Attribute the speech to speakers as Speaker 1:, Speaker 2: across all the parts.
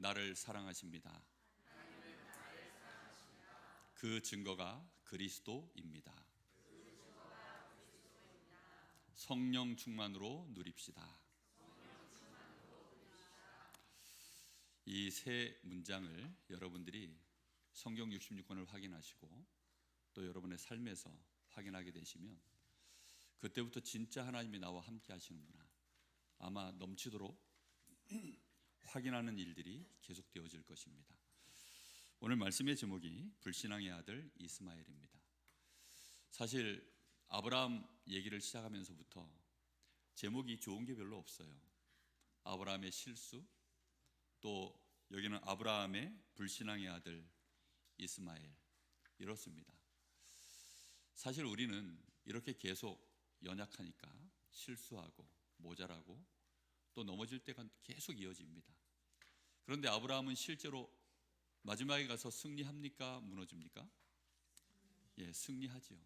Speaker 1: 나를 사랑하십니다. 그 증거가 그리스도입니다. 성령 충만으로 누립시다. 이 세 문장을 여러분들이 성경 66권을 확인하시고 또 여러분의 삶에서 확인하게 되시면 그때부터 진짜 하나님이 나와 함께 하시는구나, 아마 넘치도록 확인하는 일들이 계속되어질 것입니다. 오늘 말씀의 제목이 불신앙의 아들 이스마엘입니다. 사실 아브라함 얘기를 시작하면서부터 제목이 좋은 게 별로 없어요. 아브라함의 실수, 또 여기는 아브라함의 불신앙의 아들 이스마엘, 이렇습니다. 사실 우리는 이렇게 계속 연약하니까 실수하고 모자라고 또 넘어질 때가 계속 이어집니다. 그런데 아브라함은 실제로 마지막에 가서 승리합니까? 무너집니까? 예, 승리하지요.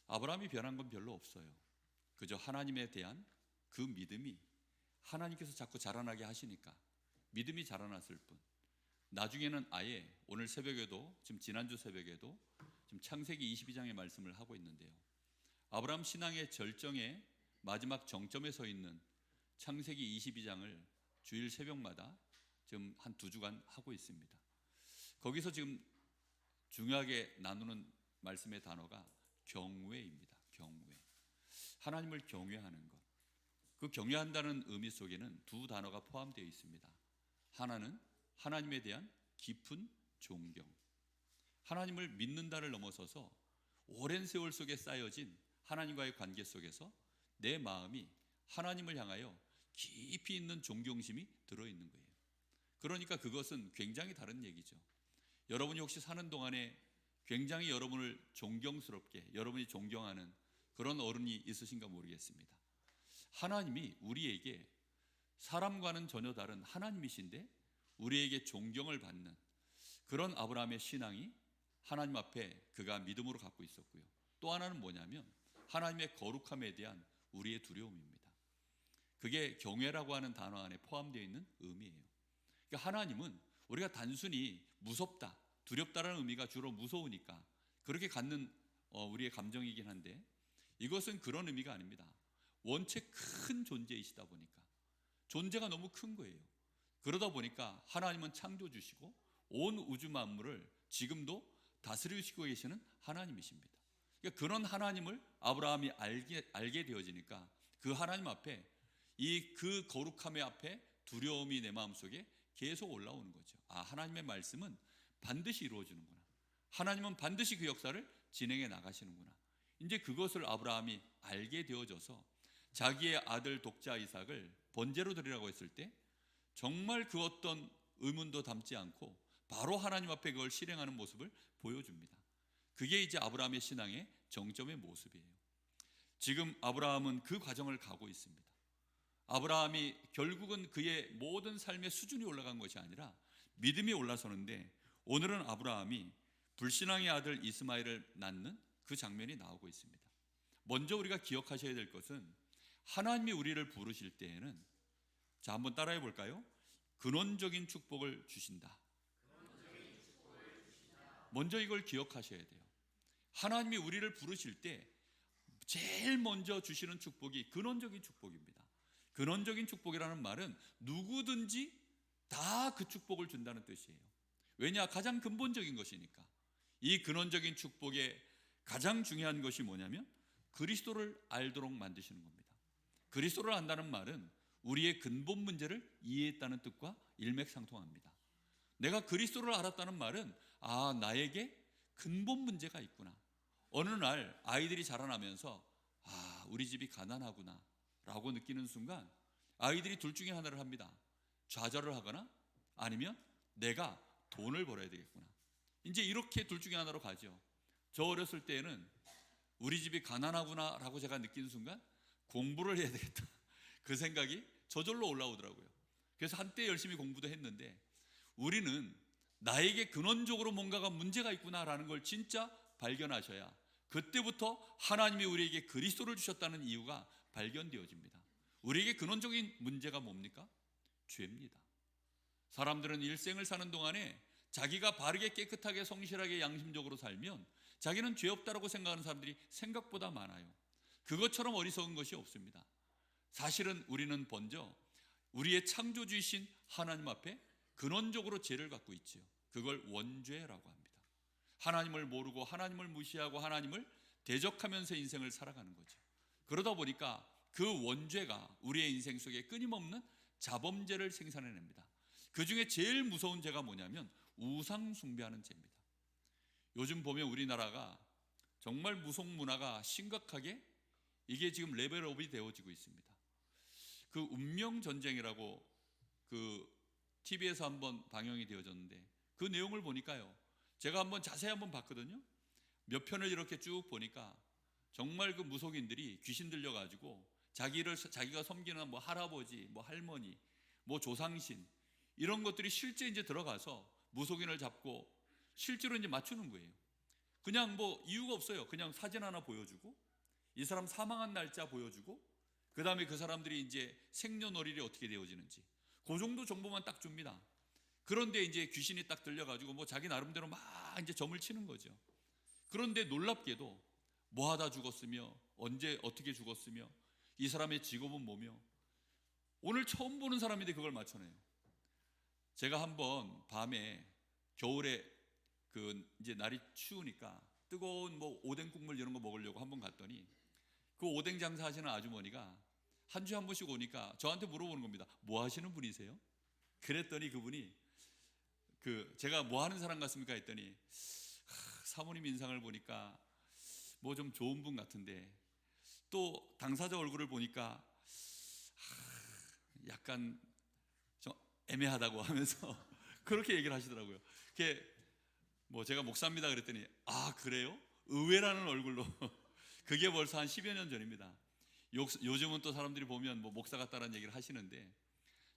Speaker 1: 아브라함이 변한 건 별로 없어요. 그저 하나님에 대한 그 믿음이 하나님께서 자꾸 자라나게 하시니까 믿음이 자라났을 뿐. 나중에는 아예 오늘 새벽에도, 지금 지난주 새벽에도 지금 창세기 22장의 말씀을 하고 있는데요, 아브라함 신앙의 절정의 마지막 정점에 서 있는 창세기 22장을 주일 새벽마다 지금 한 2주간 하고 있습니다. 거기서 지금 중요하게 나누는 말씀의 단어가 경외입니다. 경외. 하나님을 경외하는 것. 그 경외한다는 의미 속에는 두 단어가 포함되어 있습니다. 하나는 하나님에 대한 깊은 존경. 하나님을 믿는다를 넘어서서 오랜 세월 속에 쌓여진 하나님과의 관계 속에서 내 마음이 하나님을 향하여 깊이 있는 존경심이 들어있는 거예요. 그러니까 그것은 굉장히 다른 얘기죠. 여러분이 혹시 사는 동안에 굉장히 여러분을 존경스럽게, 여러분이 존경하는 그런 어른이 있으신가 모르겠습니다. 하나님이 우리에게 사람과는 전혀 다른 하나님이신데 우리에게 존경을 받는 그런 아브라함의 신앙이 하나님 앞에 그가 믿음으로 갖고 있었고요. 또 하나는 뭐냐면 하나님의 거룩함에 대한 우리의 두려움입니다. 그게 경외라고 하는 단어 안에 포함되어 있는 의미예요. 그러니까 하나님은 우리가 단순히 무섭다, 두렵다라는 의미가 주로 무서우니까 그렇게 갖는 우리의 감정이긴 한데, 이것은 그런 의미가 아닙니다. 원체 큰 존재이시다 보니까, 존재가 너무 큰 거예요. 그러다 보니까 하나님은 창조주시고 온 우주 만물을 지금도 다스리시고 계시는 하나님이십니다. 그러니까 그런 하나님을 아브라함이 알게 되어지니까 그 하나님 앞에, 그 거룩함의 앞에 두려움이 내 마음속에 계속 올라오는 거죠. 아, 하나님의 말씀은 반드시 이루어지는구나. 하나님은 반드시 그 역사를 진행해 나가시는구나. 이제 그것을 아브라함이 알게 되어져서 자기의 아들 독자 이삭을 번제로 드리라고 했을 때 정말 그 어떤 의문도 담지 않고 바로 하나님 앞에 그걸 실행하는 모습을 보여줍니다. 그게 이제 아브라함의 신앙의 정점의 모습이에요. 지금 아브라함은 그 과정을 가고 있습니다. 아브라함이 결국은 그의 모든 삶의 수준이 올라간 것이 아니라 믿음이 올라서는데, 오늘은 아브라함이 불신앙의 아들 이스마엘을 낳는 그 장면이 나오고 있습니다. 먼저 우리가 기억하셔야 될 것은 하나님이 우리를 부르실 때에는, 자, 한번 따라해 볼까요? 근원적인 축복을 주신다. 먼저 이걸 기억하셔야 돼요. 하나님이 우리를 부르실 때 제일 먼저 주시는 축복이 근원적인 축복입니다. 근원적인 축복이라는 말은 누구든지 다 그 축복을 준다는 뜻이에요. 왜냐? 가장 근본적인 것이니까. 이 근원적인 축복의 가장 중요한 것이 뭐냐면 그리스도를 알도록 만드시는 겁니다. 그리스도를 안다는 말은 우리의 근본 문제를 이해했다는 뜻과 일맥상통합니다. 내가 그리스도를 알았다는 말은, 아, 나에게 근본 문제가 있구나. 어느 날 아이들이 자라나면서 아, 우리 집이 가난하구나 라고 느끼는 순간 아이들이 둘 중에 하나를 합니다. 좌절을 하거나 아니면 내가 돈을 벌어야 되겠구나. 이제 이렇게 둘 중에 하나로 가죠. 저 어렸을 때에는 우리 집이 가난하구나 라고 제가 느끼는 순간 공부를 해야 되겠다, 그 생각이 저절로 올라오더라고요. 그래서 한때 열심히 공부도 했는데, 우리는 나에게 근원적으로 뭔가가 문제가 있구나라는 걸 진짜 발견하셔야 그때부터 하나님이 우리에게 그리스도를 주셨다는 이유가 발견되어집니다. 우리에게 근원적인 문제가 뭡니까? 죄입니다. 사람들은 일생을 사는 동안에 자기가 바르게 깨끗하게 성실하게 양심적으로 살면 자기는 죄 없다라고 생각하는 사람들이 생각보다 많아요. 그것처럼 어리석은 것이 없습니다. 사실은 우리는 먼저 우리의 창조주이신 하나님 앞에 근원적으로 죄를 갖고 있지요. 그걸 원죄라고 합니다. 하나님을 모르고 하나님을 무시하고 하나님을 대적하면서 인생을 살아가는 거죠. 그러다 보니까 그 원죄가 우리의 인생 속에 끊임없는 자범죄를 생산해냅니다. 그 중에 제일 무서운 죄가 뭐냐면 우상 숭배하는 죄입니다. 요즘 보면 우리나라가 정말 무속 문화가 심각하게 이게 지금 레벨업이 되어지고 있습니다. 그 운명 전쟁이라고 그 TV에서 한번 방영이 되어졌는데 그 내용을 보니까요, 제가 한번 자세히 한번 봤거든요. 몇 편을 이렇게 쭉 보니까 정말 그 무속인들이 귀신 들려가지고 자기가 섬기는 뭐 할아버지, 뭐 할머니, 뭐 조상신 이런 것들이 실제 이제 들어가서 무속인을 잡고 실제로 이제 맞추는 거예요. 그냥 뭐 이유가 없어요. 그냥 사진 하나 보여주고 이 사람 사망한 날짜 보여주고 그 다음에 그 사람들이 이제 생년월일이 어떻게 되어지는지 그 정도 정보만 딱 줍니다. 그런데 이제 귀신이 딱 들려가지고 뭐 자기 나름대로 막 이제 점을 치는 거죠. 그런데 놀랍게도 뭐 하다 죽었으며 언제 어떻게 죽었으며 이 사람의 직업은 뭐며 오늘 처음 보는 사람인데 그걸 맞춰내요. 제가 한번 밤에 겨울에 그 이제 날이 추우니까 뜨거운 뭐 오뎅 국물 이런 거 먹으려고 한번 갔더니 그 오뎅 장사하시는 아주머니가 한 주에 한 번씩 오니까 저한테 물어보는 겁니다. 뭐 하시는 분이세요? 그랬더니 그분이 제가 뭐 하는 사람 같습니까? 했더니 사모님 인상을 보니까 뭐 좀 좋은 분 같은데 또 당사자 얼굴을 보니까 약간 좀 애매하다고 하면서 그렇게 얘기를 하시더라고요. 그게 뭐 제가 목사입니다 그랬더니 아 그래요? 의외라는 얼굴로 그게 벌써 한 10여 년 전입니다. 요즘은 또 사람들이 보면 뭐 목사 같다라는 얘기를 하시는데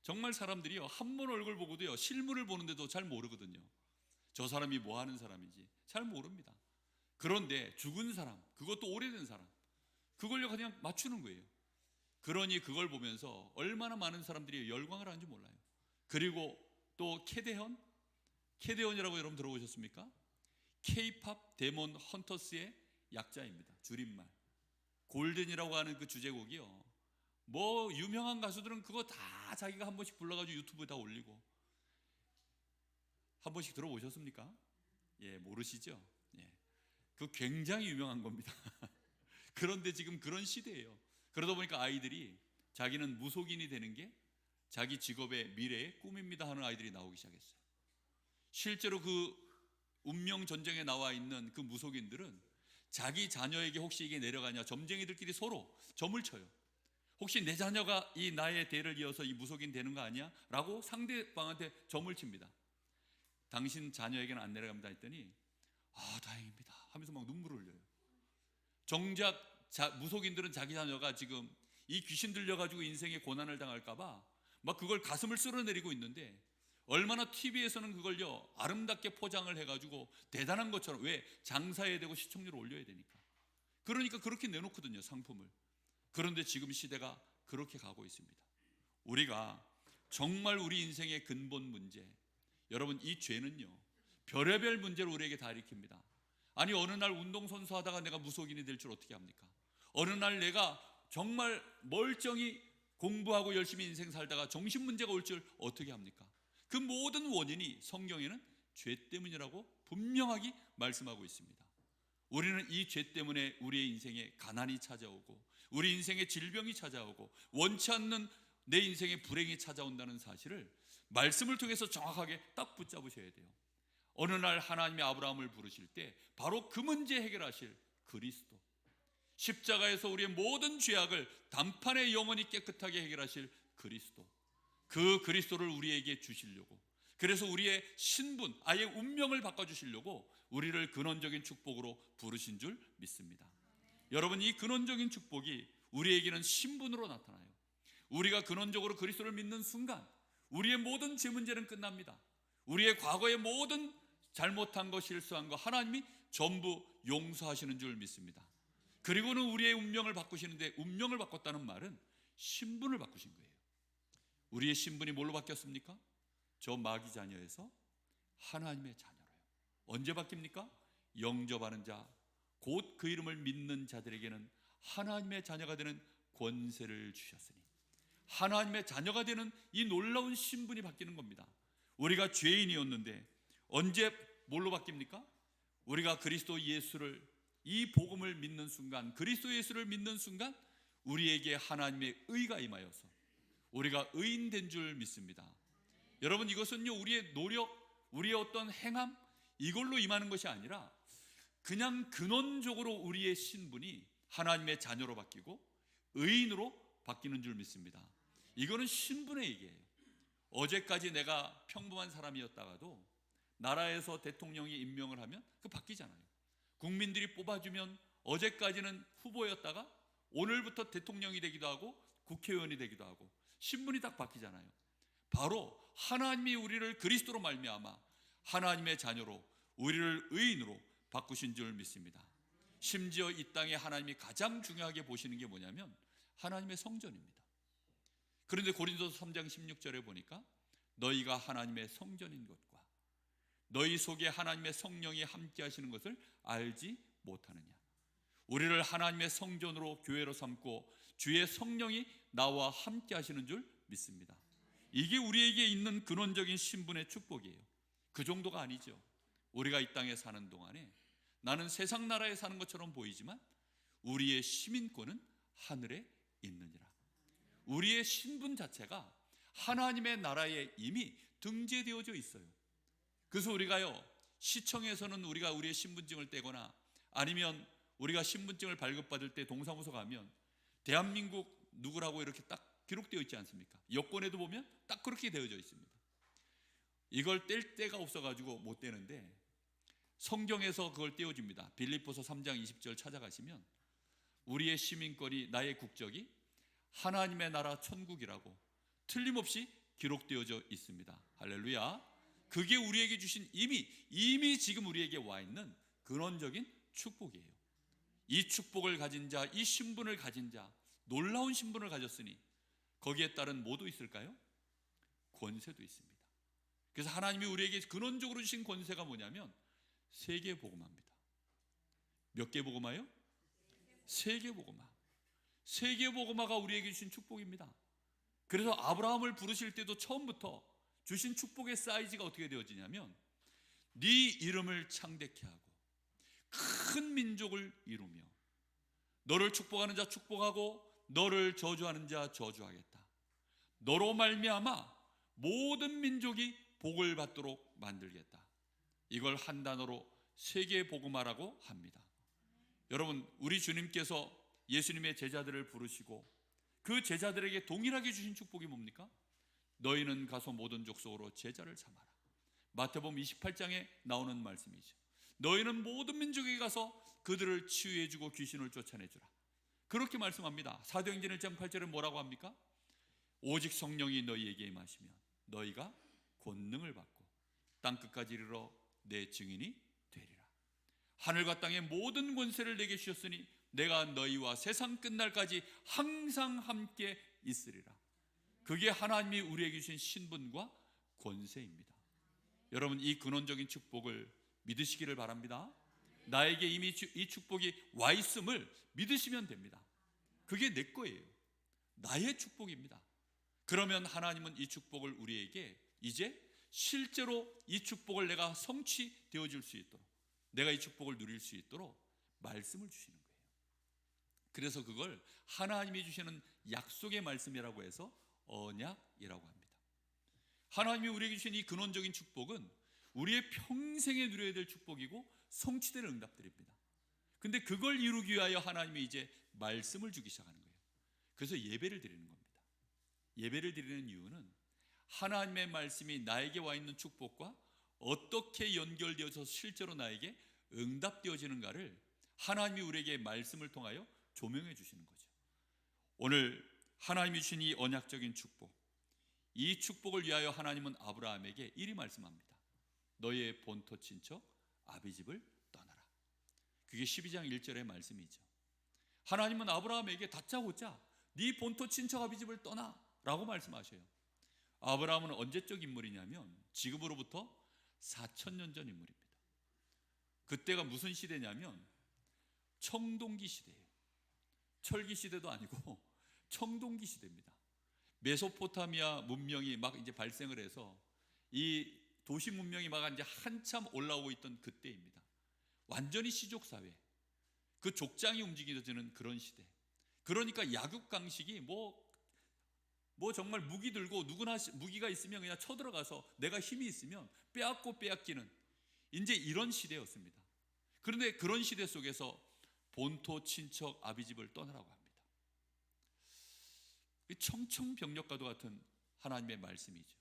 Speaker 1: 정말 사람들이요 한 번 얼굴 보고도요 실물을 보는데도 잘 모르거든요. 저 사람이 뭐 하는 사람인지 잘 모릅니다. 그런데 죽은 사람, 그것도 오래된 사람, 그걸요 그냥 맞추는 거예요. 그러니 그걸 보면서 얼마나 많은 사람들이 열광을 하는지 몰라요. 그리고 또 캐데헌이라고 여러분 들어보셨습니까? K-팝 데몬 헌터스의 약자입니다. 줄임말. 골든이라고 하는 그 주제곡이요. 뭐 유명한 가수들은 그거 다 자기가 한 번씩 불러가지고 유튜브에 다 올리고 한 번씩 들어보셨습니까? 예, 모르시죠? 예, 그 굉장히 유명한 겁니다. 그런데 지금 그런 시대예요. 그러다 보니까 아이들이 자기는 무속인이 되는 게 자기 직업의 미래의 꿈입니다 하는 아이들이 나오기 시작했어요. 실제로 그 운명 전쟁에 나와 있는 그 무속인들은 자기 자녀에게 혹시 이게 내려가냐 점쟁이들끼리 서로 점을 쳐요. 혹시 내 자녀가 이 나의 대를 이어서 이 무속인 되는 거 아니야? 라고 상대방한테 점을 칩니다. 당신 자녀에게는 안 내려갑니다 했더니 아 다행입니다 하면서 막 눈물을 흘려요. 정작 무속인들은 자기 자녀가 지금 이 귀신 들려가지고 인생의 고난을 당할까봐 막 그걸 가슴을 쓸어내리고 있는데 얼마나 TV에서는 그걸요 아름답게 포장을 해가지고 대단한 것처럼 왜 장사해야 되고 시청률을 올려야 되니까 그러니까 그렇게 내놓거든요 상품을. 그런데 지금 시대가 그렇게 가고 있습니다. 우리가 정말 우리 인생의 근본 문제 여러분 이 죄는요 별의별 문제를 우리에게 다 일으킵니다. 아니 어느 날 운동선수 하다가 내가 무속인이 될 줄 어떻게 합니까? 어느 날 내가 정말 멀쩡히 공부하고 열심히 인생 살다가 정신 문제가 올 줄 어떻게 합니까? 그 모든 원인이 성경에는 죄 때문이라고 분명하게 말씀하고 있습니다. 우리는 이 죄 때문에 우리의 인생에 가난이 찾아오고 우리 인생에 질병이 찾아오고 원치 않는 내 인생에 불행이 찾아온다는 사실을 말씀을 통해서 정확하게 딱 붙잡으셔야 돼요. 어느 날 하나님이 아브라함을 부르실 때 바로 그 문제 해결하실 그리스도, 십자가에서 우리의 모든 죄악을 단판에 영원히 깨끗하게 해결하실 그리스도, 그 그리스도를 우리에게 주시려고, 그래서 우리의 신분, 아예 운명을 바꿔주시려고 우리를 근원적인 축복으로 부르신 줄 믿습니다. 여러분 이 근원적인 축복이 우리에게는 신분으로 나타나요. 우리가 근원적으로 그리스도를 믿는 순간 우리의 모든 죄 문제는 끝납니다. 우리의 과거의 모든 잘못한 거 실수한 거 하나님이 전부 용서하시는 줄 믿습니다. 그리고는 우리의 운명을 바꾸시는데 운명을 바꿨다는 말은 신분을 바꾸신 거예요. 우리의 신분이 뭘로 바뀌었습니까? 저 마귀 자녀에서 하나님의 자녀로요. 언제 바뀝니까? 영접하는 자, 곧 그 이름을 믿는 자들에게는 하나님의 자녀가 되는 권세를 주셨으니, 하나님의 자녀가 되는 이 놀라운 신분이 바뀌는 겁니다. 우리가 죄인이었는데 언제 뭘로 바뀝니까? 우리가 그리스도 예수를, 이 복음을 믿는 순간, 그리스도 예수를 믿는 순간 우리에게 하나님의 의가 임하여서 우리가 의인된 줄 믿습니다. 여러분, 이것은요 우리의 노력, 우리의 어떤 행함, 이걸로 임하는 것이 아니라 그냥 근원적으로 우리의 신분이 하나님의 자녀로 바뀌고 의인으로 바뀌는 줄 믿습니다. 이거는 신분의 얘기예요. 어제까지 내가 평범한 사람이었다가도 나라에서 대통령이 임명을 하면 그 바뀌잖아요. 국민들이 뽑아주면 어제까지는 후보였다가 오늘부터 대통령이 되기도 하고 국회의원이 되기도 하고 신분이 딱 바뀌잖아요. 바로 하나님이 우리를 그리스도로 말미암아 하나님의 자녀로, 우리를 의인으로 바꾸신 줄 믿습니다. 심지어 이 땅에 하나님이 가장 중요하게 보시는 게 뭐냐면 하나님의 성전입니다. 그런데 고린도서 3장 16절에 보니까 너희가 하나님의 성전인 것과 너희 속에 하나님의 성령이 함께 하시는 것을 알지 못하느냐. 우리를 하나님의 성전으로, 교회로 삼고 주의 성령이 나와 함께 하시는 줄 믿습니다. 이게 우리에게 있는 근원적인 신분의 축복이에요. 그 정도가 아니죠. 우리가 이 땅에 사는 동안에 나는 세상 나라에 사는 것처럼 보이지만 우리의 시민권은 하늘에 있느니라. 우리의 신분 자체가 하나님의 나라에 이미 등재되어져 있어요. 그래서 우리가요, 시청에서는 우리가 우리의 신분증을 떼거나 아니면 우리가 신분증을 발급받을 때 동사무소 가면 대한민국 누구라고 이렇게 딱 기록되어 있지 않습니까? 여권에도 보면 딱 그렇게 되어져 있습니다. 이걸 뗄 데가 없어가지고 못 떼는데 성경에서 그걸 떼어줍니다. 빌립보서 3장 20절 찾아가시면 우리의 시민권이, 나의 국적이 하나님의 나라 천국이라고 틀림없이 기록되어져 있습니다. 할렐루야. 그게 우리에게 주신 이미 지금 우리에게 와 있는 근원적인 축복이에요. 이 축복을 가진 자, 이 신분을 가진 자, 놀라운 신분을 가졌으니 거기에 따른 뭐도 있을까요? 권세도 있습니다. 그래서 하나님이 우리에게 근원적으로 주신 권세가 뭐냐면 세계 복음화입니다. 몇 개 복음화요? 세계 복음화. 세계 복음화가 우리에게 주신 축복입니다. 그래서 아브라함을 부르실 때도 처음부터 주신 축복의 사이즈가 어떻게 되어지냐면 네 이름을 창대케 하고 큰 민족을 이루며 너를 축복하는 자 축복하고 너를 저주하는 자 저주하겠다. 너로 말미암아 모든 민족이 복을 받도록 만들겠다. 이걸 한 단어로 세계 복음화라고 합니다. 여러분, 우리 주님께서 예수님의 제자들을 부르시고 그 제자들에게 동일하게 주신 축복이 뭡니까? 너희는 가서 모든 족속으로 제자를 삼아라. 마태복음 28장에 나오는 말씀이죠. 너희는 모든 민족에 가서 그들을 치유해주고 귀신을 쫓아내주라. 그렇게 말씀합니다. 사도행전 1장 8절에 뭐라고 합니까? 오직 성령이 너희에게 임하시면 너희가 권능을 받고 땅끝까지 이르러 내 증인이 되리라. 하늘과 땅의 모든 권세를 내게 주셨으니 내가 너희와 세상 끝날까지 항상 함께 있으리라. 그게 하나님이 우리에게 주신 신분과 권세입니다. 여러분, 이 근원적인 축복을 믿으시기를 바랍니다. 나에게 이미 이 축복이 와 있음을 믿으시면 됩니다. 그게 내 거예요. 나의 축복입니다. 그러면 하나님은 이 축복을 우리에게 이제 실제로 이 축복을 내가 성취되어 줄 수 있도록, 내가 이 축복을 누릴 수 있도록 말씀을 주시는 거예요. 그래서 그걸 하나님이 주시는 약속의 말씀이라고 해서 언약이라고 합니다. 하나님이 우리에게 주신 이 근원적인 축복은 우리의 평생에 누려야 될 축복이고 성취될 응답들입니다. 근데 그걸 이루기 위하여 하나님이 이제 말씀을 주기 시작하는 거예요. 그래서 예배를 드리는 겁니다. 예배를 드리는 이유는 하나님의 말씀이 나에게 와 있는 축복과 어떻게 연결되어서 실제로 나에게 응답되어지는가를 하나님이 우리에게 말씀을 통하여 조명해 주시는 거죠. 오늘 하나님이 주신 이 언약적인 축복, 이 축복을 위하여 하나님은 아브라함에게 이리 말씀합니다. 너의 본토 친척 아비집을 떠나라. 그게 12장 1절의 말씀이죠. 하나님은 아브라함에게 다짜고짜 네 본토 친척 아비집을 떠나라고 말씀하셔요. 아브라함은 언제적 인물이냐면 지금으로부터 4,000년 전 인물입니다. 그때가 무슨 시대냐면 청동기 시대예요. 철기 시대도 아니고 청동기 시대입니다. 메소포타미아 문명이 막 이제 발생을 해서 이 도시 문명이 막 이제 한참 올라오고 있던 그때입니다. 완전히 시족 사회, 그 족장이 움직여지는 그런 시대. 그러니까 약육 강식이 뭐 정말 무기 들고 누구나 무기가 있으면 그냥 쳐들어가서 내가 힘이 있으면 빼앗고 빼앗기는 이제 이런 시대였습니다. 그런데 그런 시대 속에서 본토 친척 아비집을 떠나라고 합니다. 청천벽력과도 같은 하나님의 말씀이죠.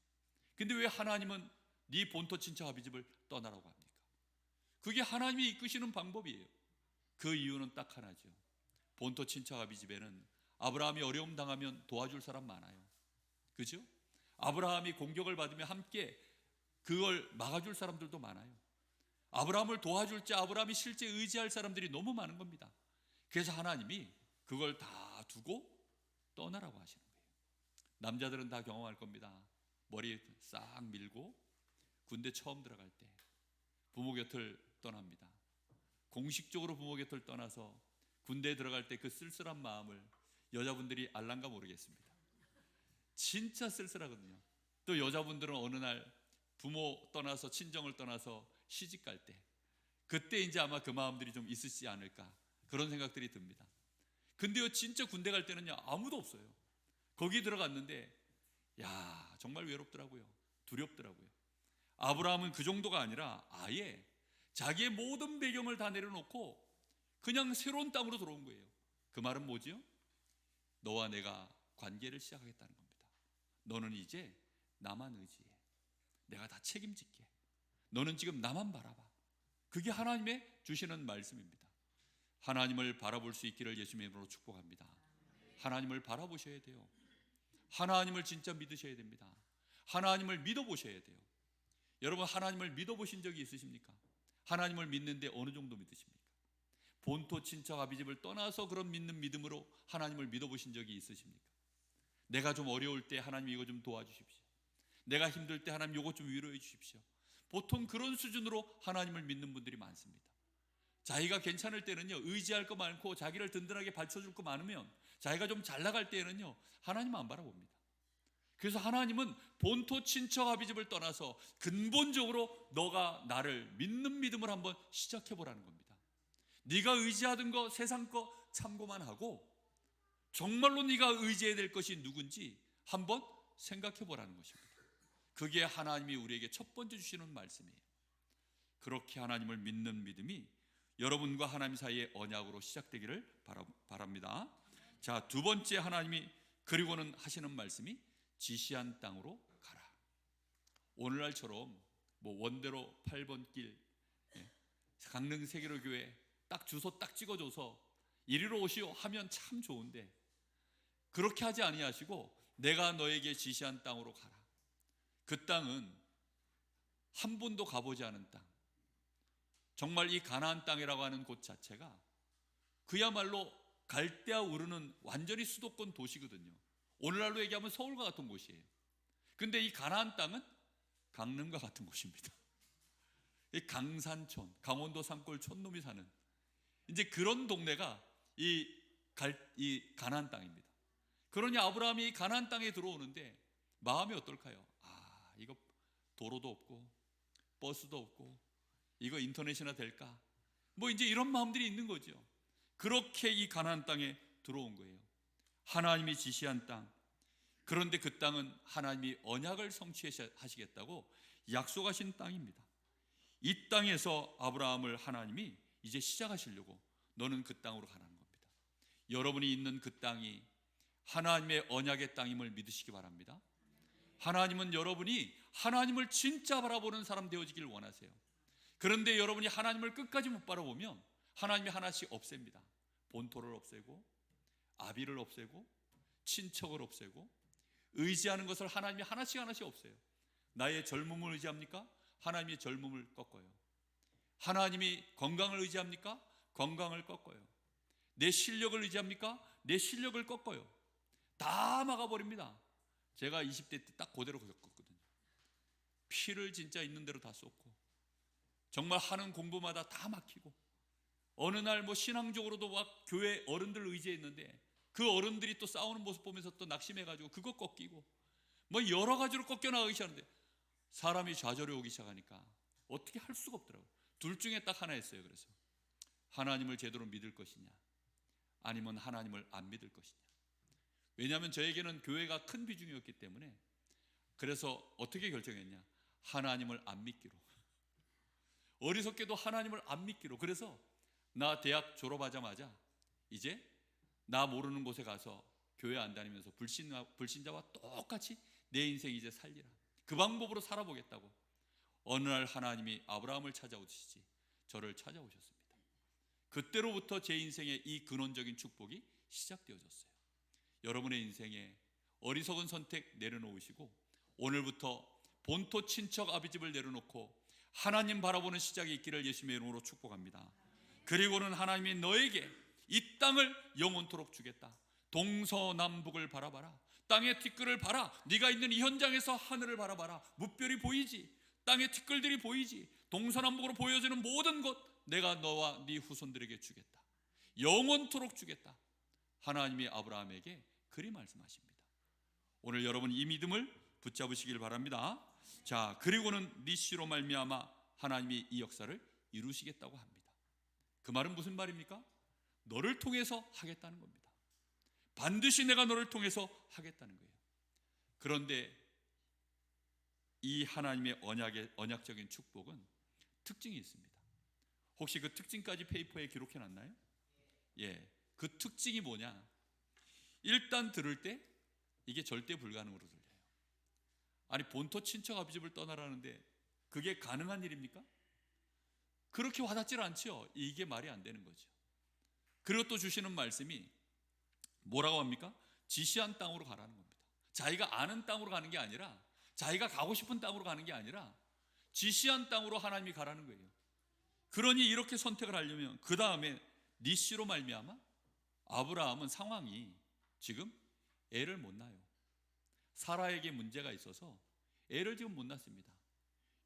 Speaker 1: 근데 왜 하나님은 네 본토 친척 아비집을 떠나라고 합니까? 그게 하나님이 이끄시는 방법이에요. 그 이유는 딱 하나죠. 본토 친척 아비집에는 아브라함이 어려움 당하면 도와줄 사람 많아요. 그죠? 아브라함이 공격을 받으면 함께 그걸 막아줄 사람들도 많아요. 아브라함을 도와줄 때 아브라함이 실제 의지할 사람들이 너무 많은 겁니다. 그래서 하나님이 그걸 다 두고 떠나라고 하시는 거예요. 남자들은 다 경험할 겁니다. 머리 싹 밀고 군대 처음 들어갈 때 부모 곁을 떠납니다. 공식적으로 부모 곁을 떠나서 군대에 들어갈 때 그 쓸쓸한 마음을 여자분들이 알란가 모르겠습니다. 진짜 쓸쓸하거든요. 또 여자분들은 어느 날 부모 떠나서 친정을 떠나서 시집 갈 때 그때 이제 아마 그 마음들이 좀 있으시지 않을까 그런 생각들이 듭니다. 근데요 진짜 군대 갈 때는요 아무도 없어요. 거기 들어갔는데 야 정말 외롭더라고요. 두렵더라고요. 아브라함은 그 정도가 아니라 아예 자기의 모든 배경을 다 내려놓고 그냥 새로운 땅으로 들어온 거예요. 그 말은 뭐지요? 너와 내가 관계를 시작하겠다는 겁니다. 너는 이제 나만 의지해. 내가 다 책임질게. 너는 지금 나만 바라봐. 그게 하나님의 주시는 말씀입니다. 하나님을 바라볼 수 있기를 예수님의 이름으로 축복합니다. 하나님을 바라보셔야 돼요. 하나님을 진짜 믿으셔야 됩니다. 하나님을 믿어보셔야 돼요. 여러분 하나님을 믿어보신 적이 있으십니까? 하나님을 믿는데 어느 정도 믿으십니까? 본토 친척 아비집을 떠나서 그런 믿는 믿음으로 하나님을 믿어보신 적이 있으십니까? 내가 좀 어려울 때 하나님 이거 좀 도와주십시오. 내가 힘들 때 하나님 이거 좀 위로해 주십시오. 보통 그런 수준으로 하나님을 믿는 분들이 많습니다. 자기가 괜찮을 때는요 의지할 거 많고 자기를 든든하게 받쳐줄 거 많으면 자기가 좀 잘 나갈 때는요 하나님 안 바라봅니다. 그래서 하나님은 본토 친척 아비집을 떠나서 근본적으로 너가 나를 믿는 믿음을 한번 시작해 보라는 겁니다. 네가 의지하던 거 세상 거 참고만 하고 정말로 네가 의지해야 될 것이 누군지 한번 생각해 보라는 것입니다. 그게 하나님이 우리에게 첫 번째 주시는 말씀이에요. 그렇게 하나님을 믿는 믿음이 여러분과 하나님 사이의 언약으로 시작되기를 바랍니다. 자, 두 번째 하나님이 그리고는 하시는 말씀이 지시한 땅으로 가라. 오늘날처럼 뭐 원대로 8번 길, 강릉 세계로교회 딱 주소 딱 찍어줘서 이리로 오시오 하면 참 좋은데 그렇게 하지 아니하시고 내가 너에게 지시한 땅으로 가라. 그 땅은 한 번도 가보지 않은 땅, 정말 이 가나안 땅이라고 하는 곳 자체가 그야말로 갈대아 우르는 완전히 수도권 도시거든요. 오늘날로 얘기하면 서울과 같은 곳이에요. 근데 이 가나안 땅은 강릉과 같은 곳입니다. 이 강산촌, 강원도 산골 촌놈이 사는 이제 그런 동네가 이 가나안 땅입니다. 그러니 아브라함이 가나안 땅에 들어오는데 마음이 어떨까요? 아, 이거 도로도 없고 버스도 없고 이거 인터넷이나 될까? 뭐 이제 이런 마음들이 있는 거죠. 그렇게 이 가나안 땅에 들어온 거예요. 하나님이 지시한 땅. 그런데 그 땅은 하나님이 언약을 성취하시겠다고 약속하신 땅입니다. 이 땅에서 아브라함을 하나님이 이제 시작하시려고 너는 그 땅으로 가라는 겁니다. 여러분이 있는 그 땅이 하나님의 언약의 땅임을 믿으시기 바랍니다. 하나님은 여러분이 하나님을 진짜 바라보는 사람 되어지길 원하세요. 그런데 여러분이 하나님을 끝까지 못 바라보면 하나님이 하나씩 없앱니다. 본토를 없애고 아비를 없애고 친척을 없애고 의지하는 것을 하나님이 하나씩 없애요. 나의 젊음을 의지합니까? 하나님이 젊음을 꺾어요. 하나님이 건강을 의지합니까? 건강을 꺾어요. 내 실력을 의지합니까? 내 실력을 꺾어요. 다 막아버립니다. 제가 20대 때 딱 그대로 겪었거든요. 피를 진짜 있는 대로 다 쏟고 정말 하는 공부마다 다 막히고 어느 날 뭐 신앙적으로도 막 교회 어른들 의지했는데 그 어른들이 또 싸우는 모습 보면서 또 낙심해가지고 그거 꺾이고 뭐 여러 가지로 꺾여나가기 시작하는데 사람이 좌절해 오기 시작하니까 어떻게 할 수가 없더라고요. 둘 중에 딱 하나였어요. 그래서 하나님을 제대로 믿을 것이냐 아니면 하나님을 안 믿을 것이냐. 왜냐하면 저에게는 교회가 큰 비중이었기 때문에 그래서 어떻게 결정했냐, 하나님을 안 믿기로. 어리석게도 하나님을 안 믿기로. 그래서 나 대학 졸업하자마자 이제 나 모르는 곳에 가서 교회 안 다니면서 불신자와 똑같이 내 인생 이제 살리라, 그 방법으로 살아보겠다고. 어느 날 하나님이 아브라함을 찾아오시지 저를 찾아오셨습니다. 그때로부터 제 인생에 이 근원적인 축복이 시작되어졌어요. 여러분의 인생에 어리석은 선택 내려놓으시고 오늘부터 본토 친척 아비집을 내려놓고 하나님 바라보는 시작이 있기를 예수님의 이름으로 축복합니다. 그리고는 하나님이 너에게 이 땅을 영원토록 주겠다. 동서남북을 바라봐라. 땅의 티끌을 봐라. 네가 있는 이 현장에서 하늘을 바라봐라. 무별이 보이지? 땅의 티끌들이 보이지? 동서남북으로 보여지는 모든 것 내가 너와 네 후손들에게 주겠다. 영원토록 주겠다. 하나님이 아브라함에게 그리 말씀하십니다. 오늘 여러분 이 믿음을 붙잡으시길 바랍니다. 자, 그리고는 네 씨로 말미암아 하나님이 이 역사를 이루시겠다고 합니다. 그 말은 무슨 말입니까? 너를 통해서 하겠다는 겁니다. 반드시 내가 너를 통해서 하겠다는 거예요. 그런데 이 하나님의 언약적인 축복은 특징이 있습니다. 혹시 그 특징까지 페이퍼에 기록해 놨나요? 예, 그 특징이 뭐냐? 일단 들을 때 이게 절대 불가능으로 들려요. 아니, 본토 친척 아비집을 떠나라는데 그게 가능한 일입니까? 그렇게 와닿질 않죠. 이게 말이 안 되는 거죠. 그리고 또 주시는 말씀이 뭐라고 합니까? 지시한 땅으로 가라는 겁니다. 자기가 아는 땅으로 가는 게 아니라, 자기가 가고 싶은 땅으로 가는 게 아니라 지시한 땅으로 하나님이 가라는 거예요. 그러니 이렇게 선택을 하려면 그 다음에 네 씨로 말미암아 아브라함은 상황이 지금 애를 못 낳아요. 사라에게 문제가 있어서 애를 지금 못 낳습니다.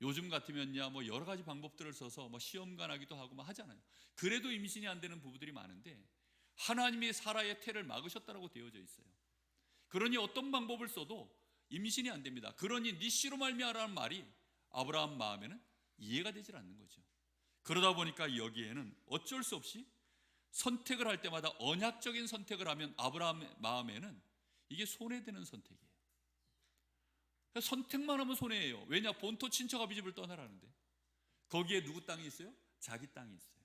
Speaker 1: 요즘 같으면야 뭐 여러 가지 방법들을 써서 뭐 시험관하기도 하고 뭐 하잖아요. 그래도 임신이 안 되는 부부들이 많은데 하나님이 사라의 태를 막으셨다고 되어져 있어요. 그러니 어떤 방법을 써도 임신이 안 됩니다. 그러니 네 씨로 말미암아라는 말이 아브라함 마음에는 이해가 되질 않는 거죠. 그러다 보니까 여기에는 어쩔 수 없이 선택을 할 때마다 언약적인 선택을 하면 아브라함 마음에는 이게 손해되는 선택이에요. 선택만 하면 손해예요. 왜냐? 본토 친척 아비집을 떠나라는데 거기에 누구 땅이 있어요? 자기 땅이 있어요.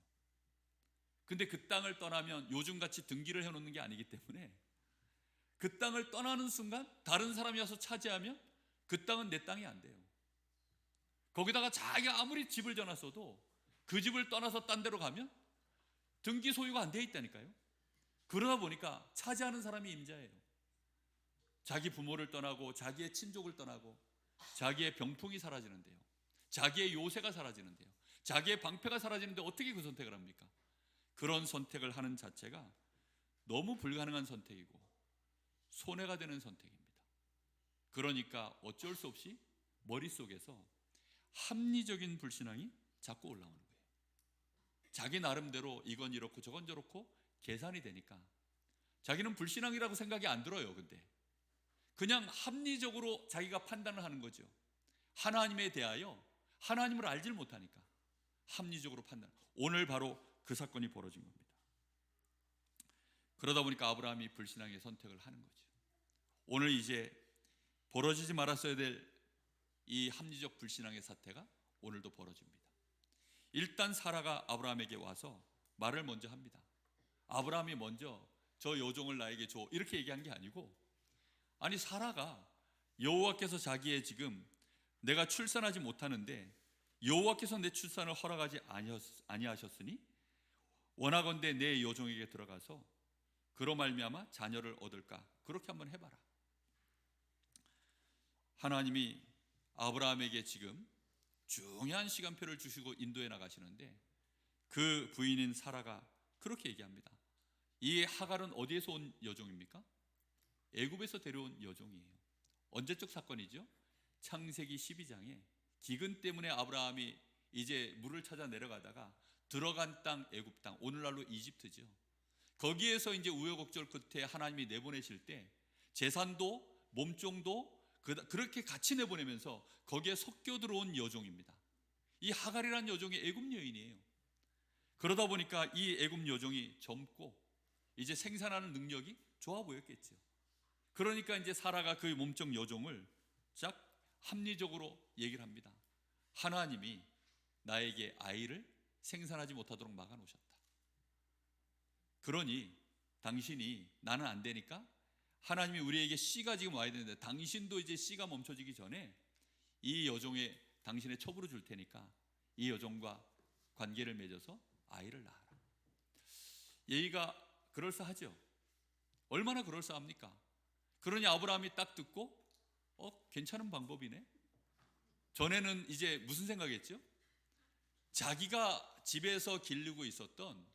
Speaker 1: 근데 그 땅을 떠나면 요즘같이 등기를 해놓는 게 아니기 때문에 그 땅을 떠나는 순간 다른 사람이 와서 차지하면 그 땅은 내 땅이 안 돼요. 거기다가 자기가 아무리 집을 져놨어도 그 집을 떠나서 딴 데로 가면 등기 소유가 안 돼 있다니까요. 그러다 보니까 차지하는 사람이 임자예요. 자기 부모를 떠나고 자기의 친족을 떠나고 자기의 병풍이 사라지는데요, 자기의 요새가 사라지는데요, 자기의 방패가 사라지는데 어떻게 그 선택을 합니까? 그런 선택을 하는 자체가 너무 불가능한 선택이고 손해가 되는 선택입니다. 그러니까 어쩔 수 없이 머릿속에서 합리적인 불신앙이 자꾸 올라오는 거예요. 자기 나름대로 이건 이렇고 저건 저렇고 계산이 되니까 자기는 불신앙이라고 생각이 안 들어요. 근데 그냥 합리적으로 자기가 판단을 하는 거죠. 하나님에 대하여 하나님을 알질 못하니까 합리적으로 판단. 오늘 바로 그 사건이 벌어진 겁니다. 그러다 보니까 아브라함이 불신앙의 선택을 하는 거죠. 오늘 이제 벌어지지 말았어야 될 이 합리적 불신앙의 사태가 오늘도 벌어집니다. 일단 사라가 아브라함에게 와서 말을 먼저 합니다. 아브라함이 먼저 저 여종을 나에게 줘 이렇게 얘기한 게 아니고, 아니 사라가 여호와께서 자기의 지금 내가 출산하지 못하는데 여호와께서 내 출산을 허락하지 아니하셨으니 원하건대 내 여종에게 들어가서 그로 말미암아 자녀를 얻을까, 그렇게 한번 해봐라. 하나님이 아브라함에게 지금 중요한 시간표를 주시고 인도해 나가시는데 그 부인인 사라가 그렇게 얘기합니다. 이 하갈은 어디에서 온 여종입니까? 애굽에서 데려온 여종이에요. 언제적 사건이죠? 창세기 12장에 기근 때문에 아브라함이 이제 물을 찾아 내려가다가 들어간 땅 애굽 땅, 오늘날로 이집트죠. 거기에서 이제 우여곡절 끝에 하나님이 내보내실 때 재산도 몸종도 그렇게 같이 내보내면서 거기에 섞여 들어온 여종입니다. 이 하갈이라는 여종이 애굽 여인이에요. 그러다 보니까 이 애굽 여종이 젊고 이제 생산하는 능력이 좋아 보였겠죠. 그러니까 이제 사라가 그 몸종 여종을 쫙 합리적으로 얘기를 합니다. 하나님이 나에게 아이를 생산하지 못하도록 막아 놓으셨다. 그러니 당신이 나는 안 되니까 하나님이 우리에게 씨가 지금 와야 되는데 당신도 이제 씨가 멈춰지기 전에 이 여종의 당신의 첩으로 줄 테니까 이 여종과 관계를 맺어서 아이를 낳아라. 얘기가 그럴싸하죠. 얼마나 그럴싸합니까? 그러니 아브라함이 딱 듣고 괜찮은 방법이네. 전에는 이제 무슨 생각했죠? 자기가 집에서 기르고 있었던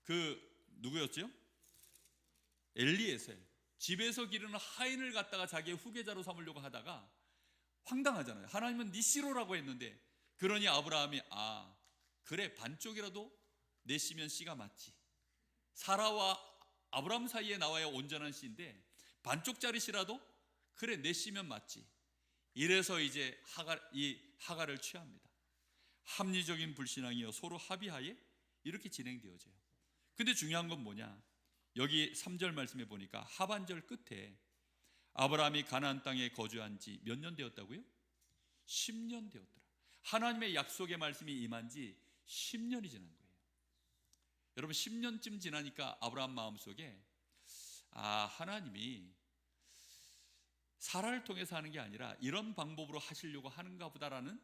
Speaker 1: 그 누구였죠? 엘리에셀. 집에서 기르는 하인을 갖다가 자기의 후계자로 삼으려고 하다가 황당하잖아요. 하나님은 네 씨로라고 했는데. 그러니 아브라함이 그래 반쪽이라도 내 씨면 씨가 맞지. 사라와 아브라함 사이에 나와야 온전한 씨인데 반쪽짜리 씨라도 그래 내 씨면 맞지. 이래서 이제 이 하갈을 취합니다. 합리적인 불신앙이요 서로 합의하에 이렇게 진행되어져요. 근데 중요한 건 뭐냐? 여기 3절 말씀해 보니까 하반절 끝에 아브라함이 가나안 땅에 거주한 지 몇 년 되었다고요? 10년 되었더라. 하나님의 약속의 말씀이 임한 지 10년이 지난 거예요. 여러분 10년쯤 지나니까 아브라함 마음속에 하나님이 사라를 통해서 하는 게 아니라 이런 방법으로 하시려고 하는가 보다라는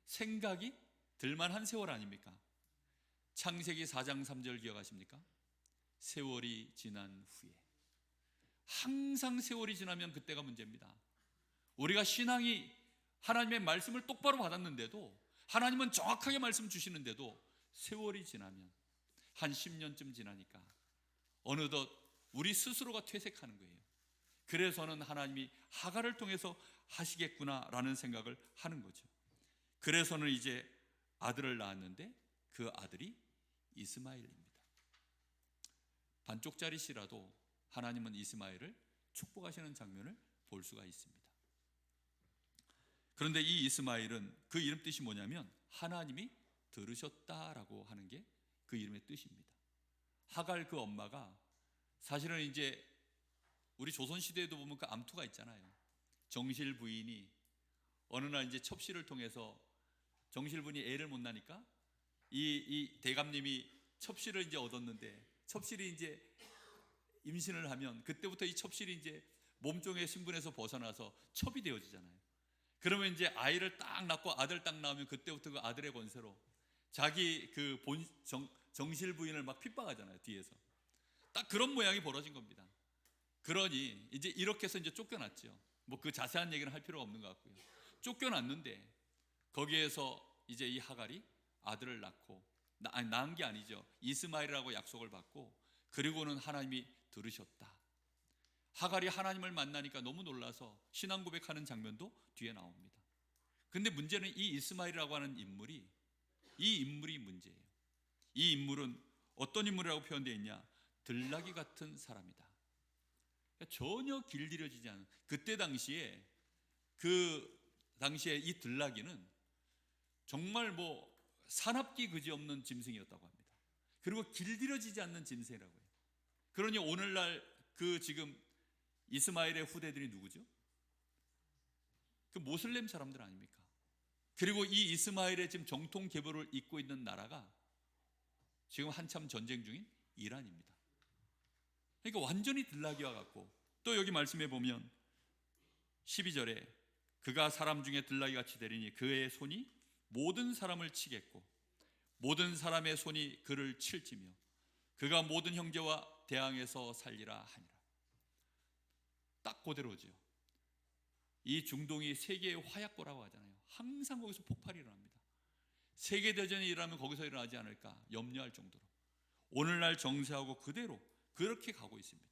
Speaker 1: 생각이 들만한 세월 아닙니까? 창세기 4장 3절 기억하십니까? 세월이 지난 후에. 항상 세월이 지나면 그때가 문제입니다. 우리가 신앙이 하나님의 말씀을 똑바로 받았는데도 하나님은 정확하게 말씀 주시는데도 세월이 지나면 한 10년쯤 지나니까 어느덧 우리 스스로가 퇴색하는 거예요. 그래서는 하나님이 하갈을 통해서 하시겠구나라는 생각을 하는 거죠. 그래서는 이제 아들을 낳았는데 그 아들이 이스마엘입니다. 반쪽짜리 씨라도 하나님은 이스마엘을 축복하시는 장면을 볼 수가 있습니다. 그런데 이 이스마엘은 그 이름 뜻이 뭐냐면 하나님이 들으셨다라고 하는 게 그 이름의 뜻입니다. 하갈 그 엄마가 사실은 이제 우리 조선시대에도 보면 그 암투가 있잖아요. 정실 부인이 어느 날 이제 첩시를 통해서 정실 부인이 애를 못 낳으니까 이 대감님이 첩시를 이제 얻었는데 첩실이 이제 임신을 하면 그때부터 이 첩실이 이제 몸종의 신분에서 벗어나서 첩이 되어지잖아요. 그러면 이제 아이를 딱 낳고 아들 딱 낳으면 그때부터 그 아들의 권세로 자기 그 정실 부인을 막 핍박하잖아요. 뒤에서 딱 그런 모양이 벌어진 겁니다. 그러니 이제 이렇게 해서 이제 쫓겨났죠. 뭐 그 자세한 얘기는 할 필요가 없는 것 같고요. 쫓겨났는데 거기에서 이제 이 하갈이 아들을 낳고 낳은 게 아니죠. 이스마엘이라고 약속을 받고 그리고는 하나님이 들으셨다. 하갈이 하나님을 만나니까 너무 놀라서 신앙 고백하는 장면도 뒤에 나옵니다. 근데 문제는 이 이스마엘이라고 하는 인물이 문제예요. 이 인물은 어떤 인물이라고 표현되어 있냐? 들나귀 같은 사람이다. 전혀 길들여지지 않은 그때 당시에 이 들나귀는 정말 뭐 사납기 그지없는 짐승이었다고 합니다. 그리고 길들여지지 않는 짐승이라고 해요. 그러니 오늘날 그 지금 이스마엘의 후대들이 누구죠? 그 모슬렘 사람들 아닙니까? 그리고 이 이스마엘의 지금 정통 계보를 잇고 있는 나라가 지금 한참 전쟁 중인 이란입니다. 그러니까 완전히 들나귀와 같고 또 여기 말씀해 보면 12절에 그가 사람 중에 들나귀같이 되리니 그의 손이 모든 사람을 치겠고 모든 사람의 손이 그를 칠지며 그가 모든 형제와 대항해서 살리라 하니라. 딱 그대로죠. 이 중동이 세계의 화약고라고 하잖아요. 항상 거기서 폭발이 일어납니다. 세계대전이 일어나면 거기서 일어나지 않을까 염려할 정도로 오늘날 정세하고 그대로 그렇게 가고 있습니다.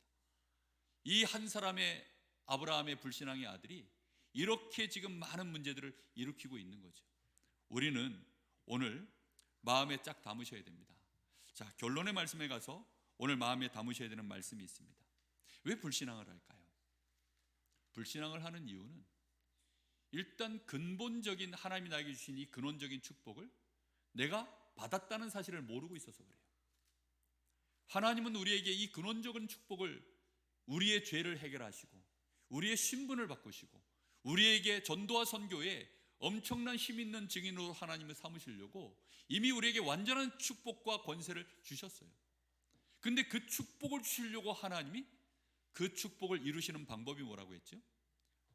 Speaker 1: 이 한 사람의 아브라함의 불신앙의 아들이 이렇게 지금 많은 문제들을 일으키고 있는 거죠. 우리는 오늘 마음에 쫙 담으셔야 됩니다. 자, 결론의 말씀에 가서 오늘 마음에 담으셔야 되는 말씀이 있습니다. 왜 불신앙을 할까요? 불신앙을 하는 이유는 일단 근본적인 하나님이 나에게 주신 이 근원적인 축복을 내가 받았다는 사실을 모르고 있어서 그래요. 하나님은 우리에게 이 근원적인 축복을, 우리의 죄를 해결하시고 우리의 신분을 바꾸시고 우리에게 전도와 선교에 엄청난 힘 있는 증인으로 하나님을 삼으시려고 이미 우리에게 완전한 축복과 권세를 주셨어요. 근데 그 축복을 주시려고 하나님이 그 축복을 이루시는 방법이 뭐라고 했죠?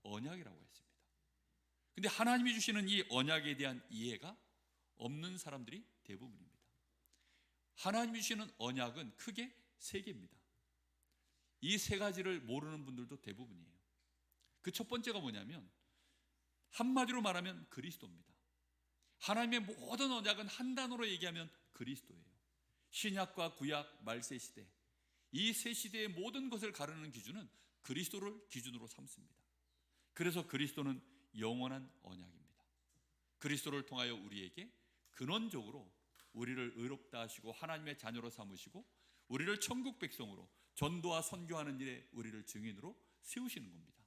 Speaker 1: 언약이라고 했습니다. 근데 하나님이 주시는 이 언약에 대한 이해가 없는 사람들이 대부분입니다. 하나님이 주시는 언약은 크게 세 개입니다. 이 세 가지를 모르는 분들도 대부분이에요. 그 첫 번째가 뭐냐면 한마디로 말하면 그리스도입니다. 하나님의 모든 언약은 한 단어로 얘기하면 그리스도예요. 신약과 구약, 말세 시대, 이 세 시대의 모든 것을 가르는 기준은 그리스도를 기준으로 삼습니다. 그래서 그리스도는 영원한 언약입니다. 그리스도를 통하여 우리에게 근원적으로 우리를 의롭다 하시고 하나님의 자녀로 삼으시고 우리를 천국 백성으로 전도와 선교하는 일에 우리를 증인으로 세우시는 겁니다.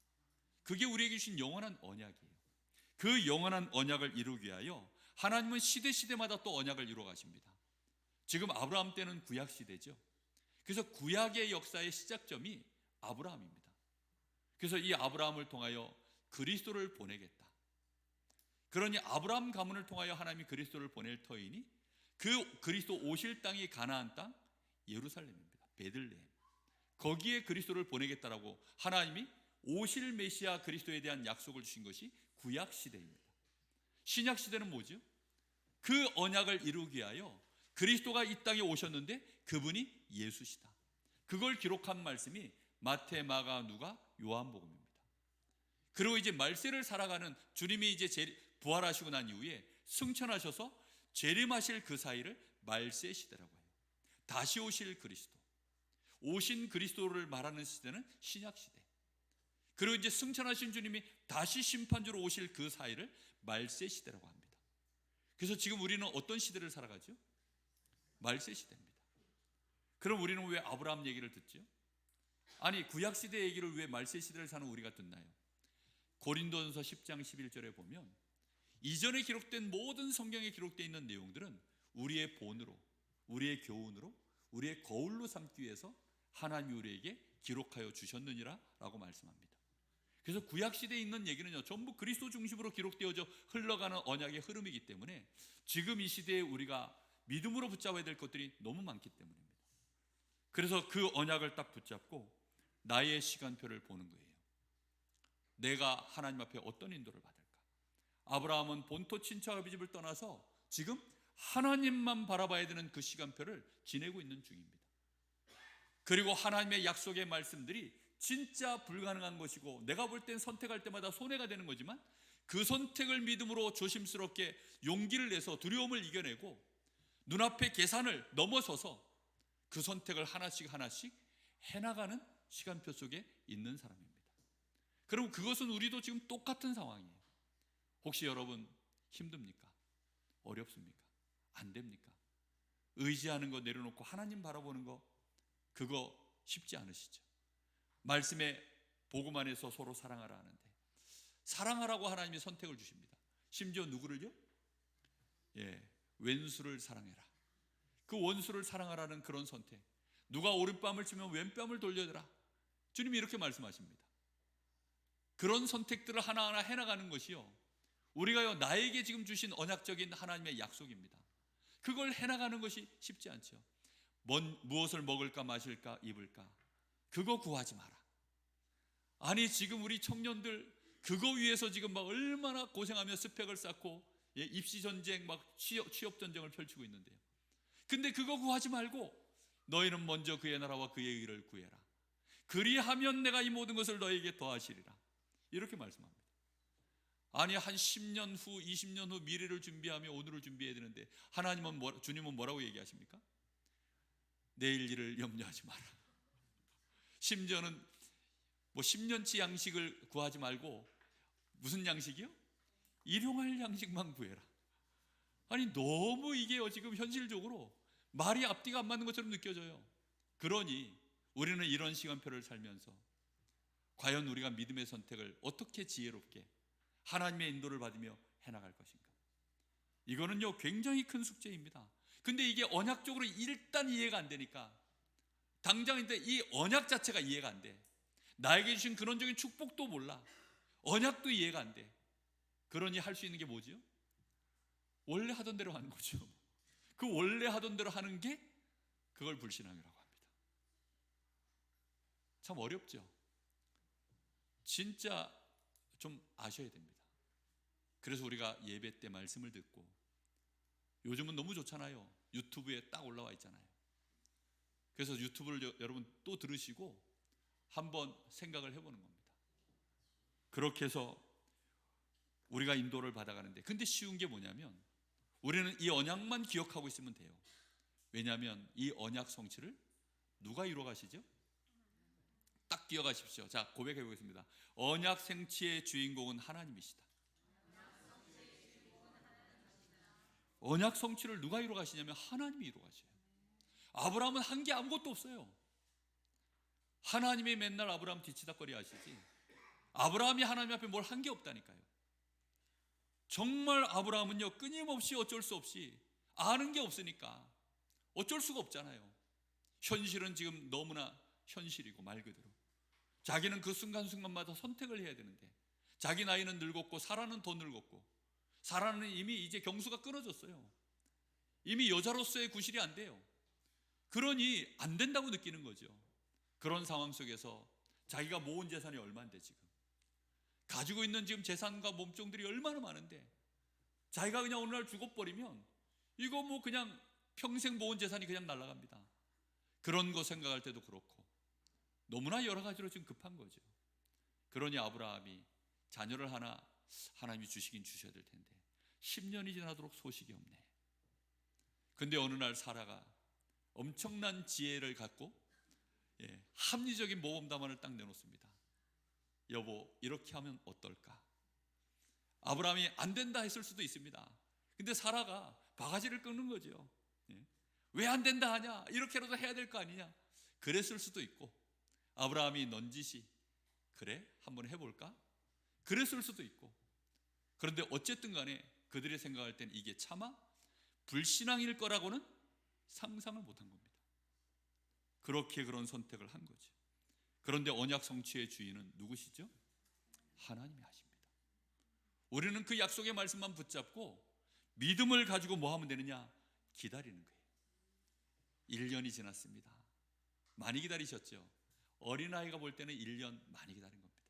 Speaker 1: 그게 우리에게 주신 영원한 언약이에요. 그 영원한 언약을 이루기 위하여 하나님은 시대마다 또 언약을 이루어 가십니다. 지금 아브라함 때는 구약 시대죠. 그래서 구약의 역사의 시작점이 아브라함입니다. 그래서 이 아브라함을 통하여 그리스도를 보내겠다. 그러니 아브라함 가문을 통하여 하나님이 그리스도를 보낼 터이니 그 그리스도 오실 땅이 가나안 땅 예루살렘입니다. 베들레헴. 거기에 그리스도를 보내겠다라고 하나님이 오실 메시아 그리스도에 대한 약속을 주신 것이 구약 시대입니다. 신약 시대는 뭐죠? 그 언약을 이루기 위하여 그리스도가 이 땅에 오셨는데 그분이 예수시다. 그걸 기록한 말씀이 마태, 마가, 누가, 요한복음입니다. 그리고 이제 말세를 살아가는 주님이 이제 부활하시고 난 이후에 승천하셔서 재림하실 그 사이를 말세 시대라고 해요. 다시 오실 그리스도, 오신 그리스도를 말하는 시대는 신약 시대. 그리고 이제 승천하신 주님이 다시 심판주로 오실 그 사이를 말세 시대라고 합니다. 그래서 지금 우리는 어떤 시대를 살아가죠? 말세 시대입니다. 그럼 우리는 왜 아브라함 얘기를 듣죠? 아니, 구약 시대 얘기를 왜 말세 시대를 사는 우리가 듣나요? 고린도전서 10장 11절에 보면 이전에 기록된 모든 성경에 기록되어 있는 내용들은 우리의 본으로, 우리의 교훈으로, 우리의 거울로 삼기 위해서 하나님이 우리에게 기록하여 주셨느니라 라고 말씀합니다. 그래서 구약시대에 있는 얘기는요, 전부 그리스도 중심으로 기록되어져 흘러가는 언약의 흐름이기 때문에 지금 이 시대에 우리가 믿음으로 붙잡아야 될 것들이 너무 많기 때문입니다. 그래서 그 언약을 딱 붙잡고 나의 시간표를 보는 거예요. 내가 하나님 앞에 어떤 인도를 받을까? 아브라함은 본토 친척 아비 집을 떠나서 지금 하나님만 바라봐야 되는 그 시간표를 지내고 있는 중입니다. 그리고 하나님의 약속의 말씀들이 진짜 불가능한 것이고 내가 볼 땐 선택할 때마다 손해가 되는 거지만 그 선택을 믿음으로 조심스럽게 용기를 내서 두려움을 이겨내고 눈앞의 계산을 넘어서서 그 선택을 하나씩 해나가는 시간표 속에 있는 사람입니다. 그럼 그것은 우리도 지금 똑같은 상황이에요. 혹시 여러분 힘듭니까? 어렵습니까? 안 됩니까? 의지하는 거 내려놓고 하나님 바라보는 거, 그거 쉽지 않으시죠? 말씀에 복음 안에서 서로 사랑하라 하는데 사랑하라고 하나님이 선택을 주십니다. 심지어 누구를요? 왼수를 사랑해라. 그 원수를 사랑하라는 그런 선택. 누가 오른뺨을 치면 왼뺨을 돌려라. 주님이 이렇게 말씀하십니다. 그런 선택들을 하나하나 해나가는 것이요, 우리가요 나에게 지금 주신 언약적인 하나님의 약속입니다. 그걸 해나가는 것이 쉽지 않죠. 무엇을 먹을까 마실까 입을까 그거 구하지 마라. 아니 지금 우리 청년들 그거 위해서 지금 막 얼마나 고생하며 스펙을 쌓고 입시 전쟁 막 취업 전쟁을 펼치고 있는데요. 근데 그거 구하지 말고 너희는 먼저 그의 나라와 그의 의를 구해라. 그리하면 내가 이 모든 것을 너희에게 더하시리라. 이렇게 말씀합니다. 아니 한 10년 후 20년 후 미래를 준비하며 오늘을 준비해야 되는데 하나님은 주님은 뭐라고 얘기하십니까? 내일 일을 염려하지 마라. 심지어는 뭐 10년치 양식을 구하지 말고 무슨 양식이요? 일용할 양식만 구해라. 아니 너무 이게 지금 현실적으로 말이 앞뒤가 안 맞는 것처럼 느껴져요. 그러니 우리는 이런 시간표를 살면서 과연 우리가 믿음의 선택을 어떻게 지혜롭게 하나님의 인도를 받으며 해나갈 것인가? 이거는요 굉장히 큰 숙제입니다. 근데 이게 언약적으로 일단 이해가 안 되니까, 당장인데 이 언약 자체가 이해가 안 돼. 나에게 주신 근원적인 축복도 몰라. 언약도 이해가 안 돼. 그러니 할 수 있는 게 뭐지요? 원래 하던 대로 하는 거죠. 그 원래 하던 대로 하는 게 그걸 불신앙이라고 합니다. 참 어렵죠. 진짜 좀 아셔야 됩니다. 그래서 우리가 예배 때 말씀을 듣고, 요즘은 너무 좋잖아요. 유튜브에 딱 올라와 있잖아요. 그래서 유튜브를 여러분 또 들으시고 한번 생각을 해보는 겁니다. 그렇게 해서 우리가 인도를 받아가는데, 근데 쉬운 게 뭐냐면 우리는 이 언약만 기억하고 있으면 돼요. 왜냐하면 이 언약 성취를 누가 이루어 가시죠? 딱 기억하십시오. 자, 고백해 보겠습니다. 언약 성취의 주인공은 하나님이시다. 언약 성취를 누가 이루어 가시냐면 하나님이 이루어 가셔요. 아브라함은 한 게 아무것도 없어요. 하나님이 맨날 아브라함 뒤치다거리 하시지, 아브라함이 하나님 앞에 뭘 한 게 없다니까요. 정말 아브라함은요 끊임없이 어쩔 수 없이 아는 게 없으니까 어쩔 수가 없잖아요. 현실은 지금 너무나 현실이고, 말 그대로 자기는 그 순간순간마다 선택을 해야 되는데, 자기 나이는 늙었고 사라는 더 늙었고, 사라는 이미 이제 경수가 끊어졌어요. 이미 여자로서의 구실이 안 돼요. 그러니 안 된다고 느끼는 거죠. 그런 상황 속에서 자기가 모은 재산이 얼마인데, 지금 가지고 있는 지금 재산과 몸종들이 얼마나 많은데, 자기가 그냥 어느 날 죽어버리면 이거 뭐 그냥 평생 모은 재산이 그냥 날아갑니다. 그런 거 생각할 때도 그렇고 너무나 여러 가지로 지금 급한 거죠. 그러니 아브라함이 자녀를 하나 하나님이 주시긴 주셔야 될 텐데 10년이 지나도록 소식이 없네. 근데 어느 날 사라가 엄청난 지혜를 갖고 합리적인 모범 답안을 딱 내놓습니다. 여보, 이렇게 하면 어떨까? 아브라함이 안 된다 했을 수도 있습니다. 근데 사라가 바가지를 끄는 거죠. 왜 안 된다 하냐? 이렇게라도 해야 될 거 아니냐? 그랬을 수도 있고, 아브라함이 넌지시 그래? 한번 해볼까? 그랬을 수도 있고. 그런데 어쨌든 간에 그들이 생각할 땐 이게 차마 불신앙일 거라고는 상상을 못한 겁니다. 그렇게 그런 선택을 한 거죠. 그런데 언약 성취의 주인은 누구시죠? 하나님이 하십니다. 우리는 그 약속의 말씀만 붙잡고 믿음을 가지고 뭐 하면 되느냐? 기다리는 거예요. 1년이 지났습니다. 많이 기다리셨죠? 어린아이가 볼 때는 1년 많이 기다린 겁니다.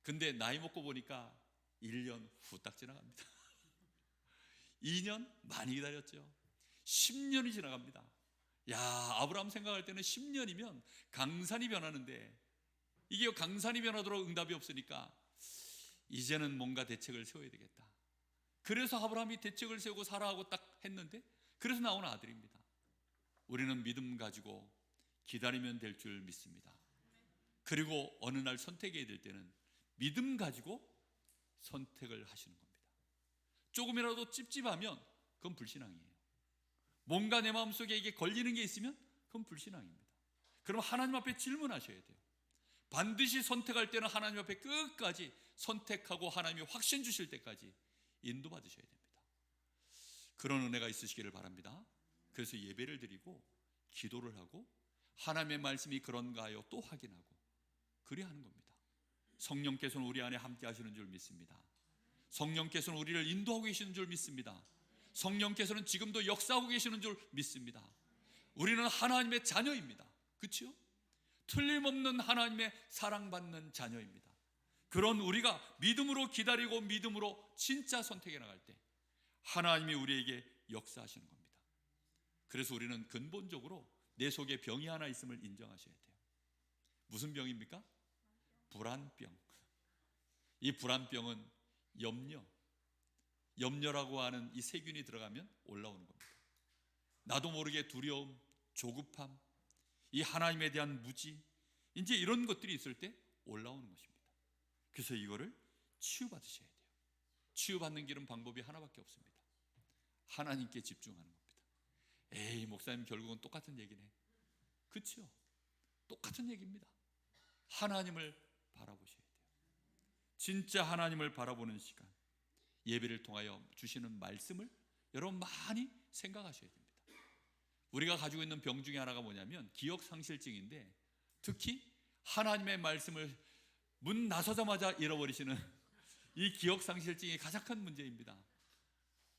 Speaker 1: 근데 나이 먹고 보니까 1년 후딱 지나갑니다. 2년 많이 기다렸죠. 10년이 지나갑니다. 야, 아브라함 생각할 때는 10년이면 강산이 변하는데, 이게 강산이 변하도록 응답이 없으니까 이제는 뭔가 대책을 세워야 되겠다. 그래서 아브라함이 대책을 세우고 사라하고 딱 했는데, 그래서 나온 아들입니다. 우리는 믿음 가지고 기다리면 될 줄 믿습니다. 그리고 어느 날 선택해야 될 때는 믿음 가지고 선택을 하시는 겁니다. 조금이라도 찝찝하면 그건 불신앙이에요. 뭔가 내 마음속에 이게 걸리는 게 있으면 그건 불신앙입니다. 그럼 하나님 앞에 질문하셔야 돼요. 반드시 선택할 때는 하나님 앞에 끝까지 선택하고 하나님이 확신 주실 때까지 인도받으셔야 됩니다. 그런 은혜가 있으시기를 바랍니다. 그래서 예배를 드리고 기도를 하고 하나님의 말씀이 그런가 하여 또 확인하고 그래야 하는 겁니다. 성령께서는 우리 안에 함께 하시는 줄 믿습니다. 성령께서는 우리를 인도하고 계시는 줄 믿습니다. 성령께서는 지금도 역사하고 계시는 줄 믿습니다. 우리는 하나님의 자녀입니다. 그렇죠? 틀림없는 하나님의 사랑받는 자녀입니다. 그런 우리가 믿음으로 기다리고 믿음으로 진짜 선택해 나갈 때 하나님이 우리에게 역사하시는 겁니다. 그래서 우리는 근본적으로 내 속에 병이 하나 있음을 인정하셔야 돼요. 무슨 병입니까? 불안병. 이 불안병은 염려라고 하는 이 세균이 들어가면 올라오는 겁니다. 나도 모르게 두려움, 조급함, 이 하나님에 대한 무지, 이제 이런 것들이 있을 때 올라오는 것입니다. 그래서 이거를 치유받으셔야 돼요. 치유받는 길은 방법이 하나밖에 없습니다. 하나님께 집중하는 겁니다. 에이, 목사님 결국은 똑같은 얘기네. 그렇죠? 똑같은 얘기입니다. 하나님을 바라보셔야 돼요. 진짜 하나님을 바라보는 시간, 예배를 통하여 주시는 말씀을 여러분 많이 생각하셔야 됩니다. 우리가 가지고 있는 병 중에 하나가 뭐냐면 기억상실증인데, 특히 하나님의 말씀을 문 나서자마자 잃어버리시는 이 기억상실증이 가장 큰 문제입니다.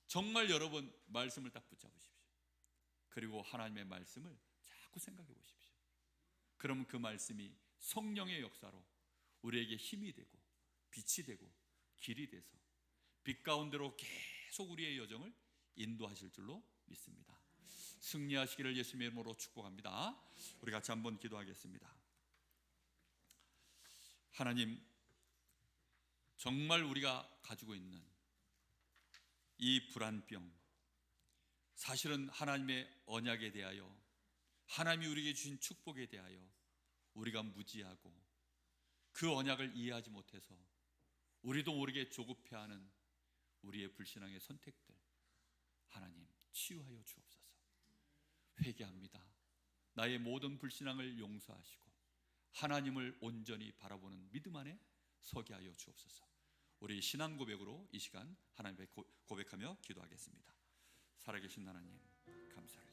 Speaker 1: 정말 여러분 말씀을 딱 붙잡으십시오. 그리고 하나님의 말씀을 자꾸 생각해 보십시오. 그럼 그 말씀이 성령의 역사로 우리에게 힘이 되고 빛이 되고 길이 돼서 빛 가운데로 계속 우리의 여정을 인도하실 줄로 믿습니다. 승리하시기를 예수님의 이름으로 축복합니다. 우리 같이 한번 기도하겠습니다. 하나님, 정말 우리가 가지고 있는 이 불안병, 사실은 하나님의 언약에 대하여, 하나님이 우리에게 주신 축복에 대하여 우리가 무지하고 그 언약을 이해하지 못해서 우리도 모르게 조급해하는 우리의 불신앙의 선택들, 하나님 치유하여 주옵소서. 회개합니다. 나의 모든 불신앙을 용서하시고 하나님을 온전히 바라보는 믿음 안에 서게 하여 주옵소서. 우리 신앙 고백으로 이 시간 하나님께 고백하며 기도하겠습니다. 살아계신 하나님, 감사합니다.